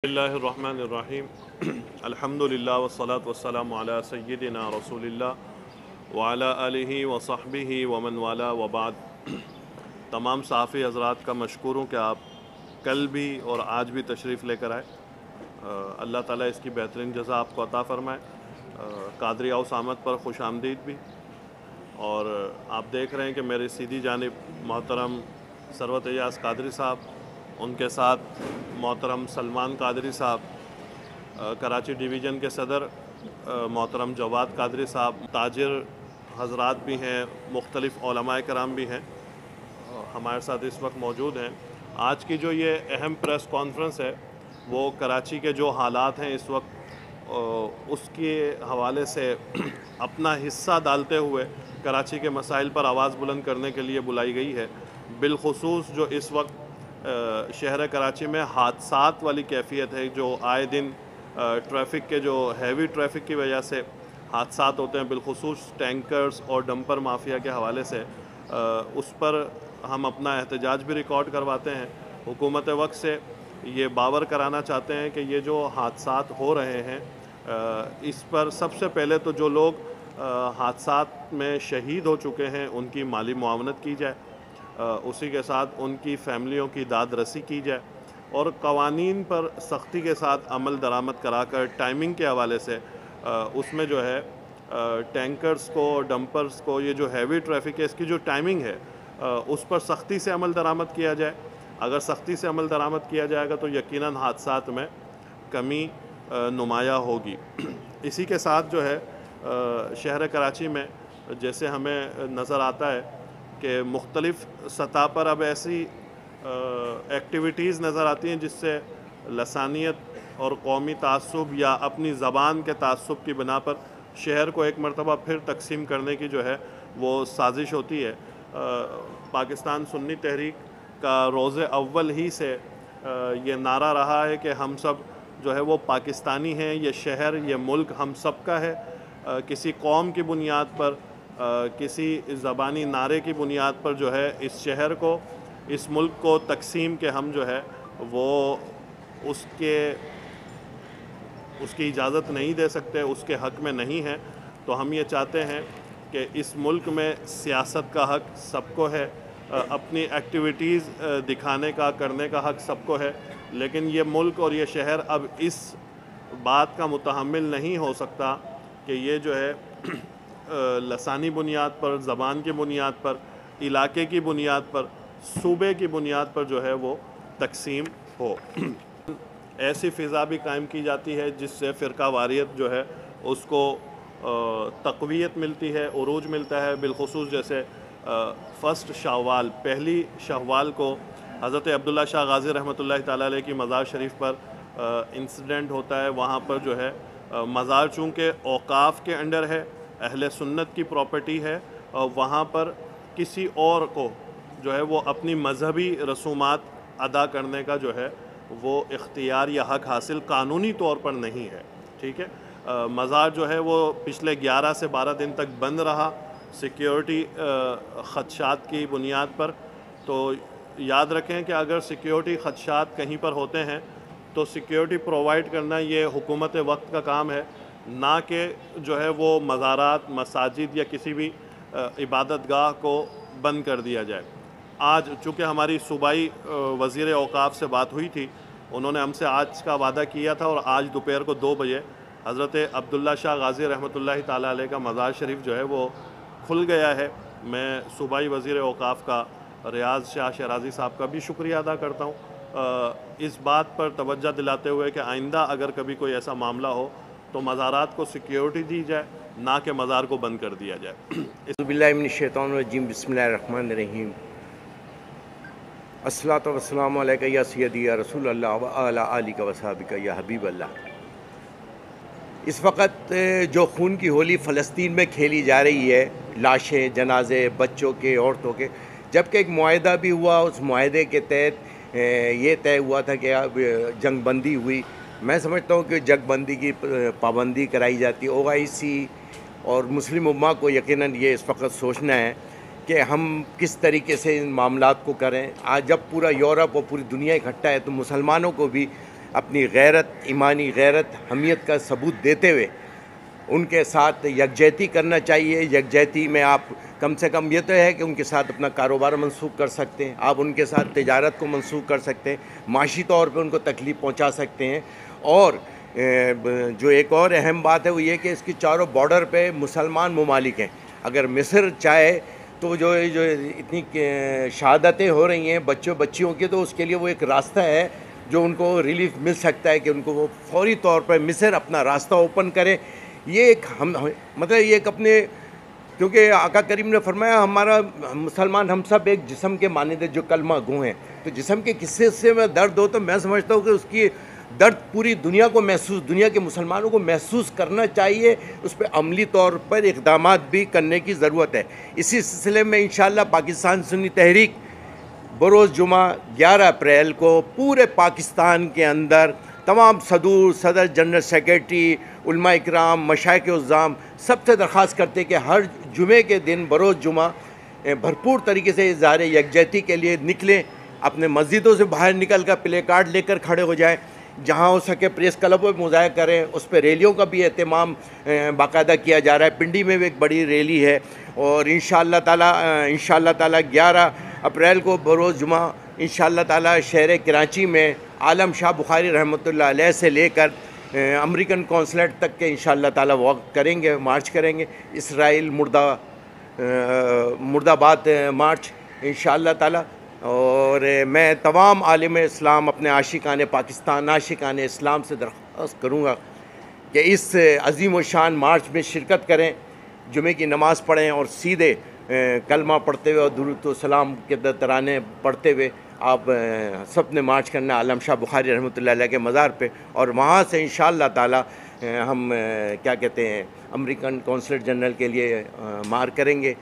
बिस्मिल्लाहिर्रहमानिर्रहीम अल्हम्दुलिल्लाह वस्सलातु वस्सलामु अला सय्यिदिना रसूलिल्लाह व अला आलिहि व सहबिहि व मन वाला व बाद। तमाम सहाफ़ी हज़रात का मशकूर हूँ कि आप कल भी और आज भी तशरीफ़ लेकर आए। अल्लाह ताला इसकी बेहतरीन जज़ा आपको अता फ़रमाए। कादरी हाउस आमद पर खुश आमदीद भी। और आप देख रहे हैं कि मेरी सीधी जानिब मोहतरम सरवत एजाज़ कादरी साहब, उनके साथ मोहतरम सलमान कादरी साहब, कराची डिवीज़न के सदर मोहतरम जवाद कादरी साहब, ताजिर हज़रात भी हैं, मुख्तलिफ़ उलमाए कराम भी हैं, हमारे साथ इस वक्त मौजूद हैं। आज की जो ये अहम प्रेस कॉन्फ्रेंस है वो कराची के जो हालात हैं इस वक्त उसके हवाले से अपना हिस्सा डालते हुए कराची के मसाइल पर आवाज़ बुलंद करने के लिए बुलाई गई है। बिलखुसूस जो इस वक्त शहर कराची में हादसात वाली कैफियत है, जो आए दिन ट्रैफ़िक के जो हैवी ट्रैफ़िक की वजह से हादसात होते हैं, बिलखुसूस टैंकर्स और डंपर माफिया के हवाले से, उस पर हम अपना एहतजाज भी रिकॉर्ड करवाते हैं। हुकूमत वक्त से ये बावर कराना चाहते हैं कि ये जो हादसात हो रहे हैं इस पर सबसे पहले तो जो लोग हादसात में शहीद हो चुके हैं उनकी माली मुआवनत की जाए, उसी के साथ उनकी फ़ैमिलियों की दाद रसी की जाए और क़वानीन पर सख्ती के साथ अमल दरामद कराकर टाइमिंग के हवाले से उसमें जो है टैंकर्स को, डंपर्स को, ये जो हैवी ट्रैफ़िक है इसकी जो टाइमिंग है उस पर सख्ती से अमल दरामद किया जाए। अगर सख्ती से अमल दरामद किया जाएगा तो यकीनन हादसात में कमी नुमाया होगी। इसी के साथ जो है शहर कराची में जैसे हमें नज़र आता है कि मुख्तलिफ़ सतह पर अब ऐसी एक्टिविटीज़ नज़र आती हैं जिससे लसानियत और कौमी तासुब या अपनी ज़बान के तासुब की बिना पर शहर को एक मरतबा फिर तकसीम करने की जो है वो साजिश होती है। पाकिस्तान सुन्नी तहरीक का रोज़े अव्वल ही से ये नारा रहा है कि हम सब जो है वो पाकिस्तानी हैं, ये शहर, ये मुल्क हम सब का है। किसी कौम की बुनियाद पर, किसी ज़बानी नारे की बुनियाद पर जो है इस शहर को, इस मुल्क को तकसीम के हम जो है वो उसकी इजाज़त नहीं दे सकते, उसके हक़ में नहीं है। तो हम ये चाहते हैं कि इस मुल्क में सियासत का हक़ सबको है, अपनी एक्टिविटीज़ दिखाने का, करने का हक़ सबको है, लेकिन ये मुल्क और ये शहर अब इस बात का मुतहम्मिल नहीं हो सकता कि ये जो है लसानी बुनियाद पर, ज़बान की बुनियाद पर, इलाके की बुनियाद पर, सूबे की बुनियाद पर जो है वो तकसीम हो। ऐसी फ़िज़ा भी कायम की जाती है जिससे फ़िरका वारियत जो है उसको तक़वियत मिलती है, उरूज मिलता है। बिलखुसूस जैसे फ़र्स्ट शव्वाल, पहली शव्वाल को हज़रत अब्दुल्ला शाह गाज़ी रहमतुल्लाहि तआला अलैह की मज़ार शरीफ पर इंसिडेंट होता है। वहाँ पर जो है मज़ार चूँकि औक़ाफ़ के अंडर है, अहले सुन्नत की प्रॉपर्टी है, और वहाँ पर किसी और को जो है वो अपनी मजहबी रसूमात अदा करने का जो है वो इख्तियार या हक़ हासिल कानूनी तौर पर नहीं है। ठीक है, मज़ार जो है वो पिछले 11 से 12 दिन तक बंद रहा सिक्योरिटी ख़दशात की बुनियाद पर। तो याद रखें कि अगर सिक्योरिटी ख़दशात कहीं पर होते हैं तो सिक्योरिटी प्रोवाइड करना ये हुकूमत वक्त का काम है, ना कि जो है वो मज़ारात, मसाजिद या किसी भी इबादत गाह को बंद कर दिया जाए। आज चूँकि हमारी सूबाई वज़ीर औक़ाफ़ से बात हुई थी, उन्होंने हमसे आज का वादा किया था और आज दोपहर को 2 बजे हज़रत अब्दुल्ला शाह गाज़ी रहमतुल्लाहि तआला अलैह का मज़ार शरीफ जो है वो खुल गया है। मैं सूबाई वज़ीर औक़ाफ़ का रियाज़ शाह शराज़ी साहब का भी शुक्रिया अदा करता हूँ इस बात पर तवज्जो दिलाते हुए कि आइंदा अगर कभी कोई ऐसा मामला हो तो मज़ारात को सिक्योरिटी दी जाए, ना कि मज़ार को बंद कर दिया जाए। बिस्मिल्लाह बिस्मिल्लाहिर्रहमानिर्रहीम। अस्सलातु वस्सलामु अलैका या सय्यदी या रसूल अल्लाह व अला आलिका व सहाबिका या हबीब अल्लाह। इस वक्त जो खून की होली फ़लस्तीन में खेली जा रही है, लाशें, जनाजे, बच्चों के, औरतों के, जबकि एक मुआहदा भी हुआ, उस मुआहदे के तहत ये तय हुआ था कि जंग बंदी हुई। मैं समझता हूँ कि जंग बंदी की पाबंदी कराई जाती है। OIC और मुस्लिम उम्मा को यकीनन ये इस वक्त सोचना है कि हम किस तरीके से इन मामलात को करें। आज जब पूरा यूरोप और पूरी दुनिया इकट्ठा है तो मुसलमानों को भी اپنی غیرت، ایمانی غیرت، حمیت کا ثبوت دیتے ہوئے ان کے ساتھ یکجہتی کرنا چاہیے۔ یکجہتی میں آپ کم سے کم یہ تو ہے کہ ان کے ساتھ اپنا کاروبار منسوخ کر سکتے ہیں، آپ ان کے ساتھ تجارت کو منسوخ کر سکتے ہیں، معاشی طور پہ ان کو تکلیف پہنچا سکتے ہیں۔ اور جو ایک اور اہم بات ہے وہ یہ کہ اس کی چاروں بارڈر پہ مسلمان ممالک ہیں۔ اگر مصر چاہے تو جو اتنی شہادتیں ہو رہی ہیں بچیوں کی، تو اس کے لیے وہ ایک راستہ ہے جو ان کو ریلیف مل سکتا ہے کہ ان کو وہ فوری طور پر مصر اپنا راستہ اوپن کرے۔ یہ ایک مطلب یہ ایک اپنے، کیونکہ آقا کریم نے فرمایا ہمارا مسلمان ہم سب ایک جسم کے مانند جو کلمہ گو ہیں، تو جسم کے کسی حصے میں درد ہو تو میں سمجھتا ہوں کہ اس کی درد پوری دنیا کو دنیا کے مسلمانوں کو محسوس کرنا چاہیے، اس پہ عملی طور پر اقدامات بھی کرنے کی ضرورت ہے۔ اسی سلسلے میں انشاءاللہ پاکستان سنی تحریک بروز جمعہ 11 اپریل کو پورے پاکستان کے اندر تمام صدر جنرل سیکریٹری، علماء اکرام، مشائخ عظام سب سے درخواست کرتے کہ ہر جمعے کے دن بروز جمعہ بھرپور طریقے سے اظہار یکجہتی کے لیے نکلیں، اپنے مسجدوں سے باہر نکل کر پلے کارڈ لے کر کھڑے ہو جائیں، جہاں ہو سکے پریس کلبوں پہ مظاہرہ کریں، اس پہ ریلیوں کا بھی اہتمام باقاعدہ کیا جا رہا ہے۔ پنڈی میں بھی ایک بڑی ریلی ہے، اور انشاءاللہ تعالی 11 اپریل کو بروز جمعہ انشاءاللہ تعالی شہر کراچی میں عالم شاہ بخاری رحمۃ اللہ علیہ سے لے کر امریکن کونسلیٹ تک کے انشاءاللہ تعالی واک کریں گے، مارچ کریں گے۔ اسرائیل مرد آباد مارچ انشاءاللہ تعالی۔ اور میں تمام عالم اسلام، اپنے عاشقان پاکستان، عاشقان اسلام سے درخواست کروں گا کہ اس عظیم و شان مارچ میں شرکت کریں، جمعے کی نماز پڑھیں اور سیدھے کلمہ پڑھتے ہوئے اور درود و سلام کے ترانے پڑھتے ہوئے آپ سب نے مارچ کرنا عالم شاہ بخاری رحمۃ اللہ علیہ کے مزار پہ، اور وہاں سے انشاءاللہ تعالی ہم امریکن کونسلیٹ جنرل کے لیے مار کریں گے۔